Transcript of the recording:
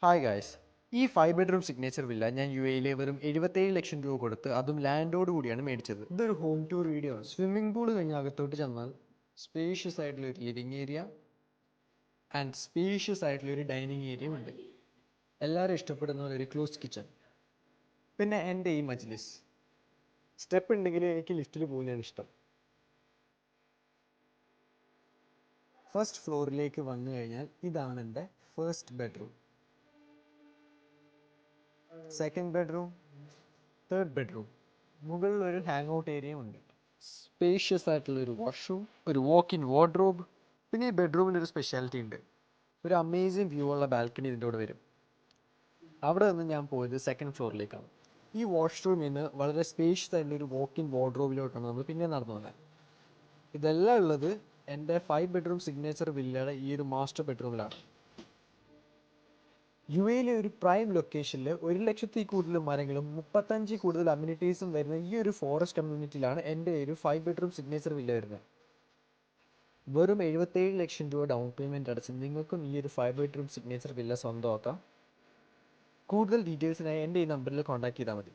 Hi guys. ഈ 5 bedroom signature villa ഞാൻ UAE വെറും 77 ലക്ഷം രൂപ കൊടുത്ത് അതും ലാൻഡോട് കൂടിയാണ് മേടിച്ചത്. ഇതൊരു ഹോം ടൂർ വീഡിയോ ആണ്. സ്വിമ്മിംഗ് പൂൾ കഴിഞ്ഞ് അകത്തോട്ട് ചെന്നാൽ സ്പേഷ്യസ് ആയിട്ടുള്ള ഒരു ലിവിങ് ഏരിയ ആൻഡ് സ്പേഷ്യസ് ആയിട്ടുള്ള ഒരു ഡൈനിങ് ഏരിയയും ഉണ്ട്. എല്ലാവരും ഇഷ്ടപ്പെടുന്ന ഒരു ക്ലോസ് കിച്ചൺ. പിന്നെ എൻ്റെ ഈ മജ്ലിസ്. സ്റ്റെപ്പ് ഉണ്ടെങ്കിൽ എനിക്ക് ലിഫ്റ്റിൽ പോകുന്നതാണ് ഇഷ്ടം. ഫസ്റ്റ് ഫ്ലോറിലേക്ക് വന്നു കഴിഞ്ഞാൽ ഇതാണ് എൻ്റെ first bedroom. Second bedroom, third bedroom. മുകളിൽ ഒരു ഹാങ് ഔട്ട് ഏരിയയും ഉണ്ട്. സ്പേഷ്യസ് ആയിട്ടുള്ള ഒരു വാഷ്റൂം, ഒരു വാക്ക് ഇൻ വാർഡ്രോബ്. പിന്നെ ഈ ബെഡ്റൂമിന് ഒരു സ്പെഷ്യാലിറ്റി ഉണ്ട്. ഒരു അമേസിങ് വ്യൂ ഉള്ള ബാൽക്കണി ഇതിൻ്റെ കൂടെ വരും. അവിടെ നിന്ന് ഞാൻ പോയത് സെക്കൻഡ് ഫ്ലോറിലേക്കാണ്. ഈ വാഷ്റൂമിൽ നിന്ന് വളരെ സ്പേഷ്യസ് ആയിട്ടുള്ള ഒരു വാക്ക് ഇൻ വാർഡ്രോബിലോട്ടാണ് നമ്മൾ പിന്നെ നടന്നു വന്നത്. ഇതെല്ലാം ഉള്ളത് എൻ്റെ 5 ബെഡ്റൂം സിഗ്നേച്ചർ വില്ലയുടെ ഈ ഒരു മാസ്റ്റർ ബെഡ്റൂമിലാണ്. UAE ഒരു പ്രൈം ലൊക്കേഷനിൽ 1,00,000 കൂടുതൽ മരങ്ങളും 35 കൂടുതൽ അമ്യൂണിറ്റീസും വരുന്ന ഈ ഒരു ഫോറസ്റ്റ് കമ്മ്യൂണിറ്റിയിലാണ് എൻ്റെ ഒരു 5 ബെഡ്റൂം സിഗ്നേച്ചർ വില്ല വരുന്നത്. വെറും 77 ലക്ഷം രൂപ ഡൗൺ പേയ്മെൻറ്റ് അടച്ച് നിങ്ങൾക്കും ഈ ഒരു 5 ബെഡ്റൂം സിഗ്നേച്ചർ വില്ല സ്വന്തമാക്കാം. കൂടുതൽ ഡീറ്റെയിൽസിനായി എൻ്റെ ഈ നമ്പറിൽ കോൺടാക്ട് ചെയ്താൽ മതി.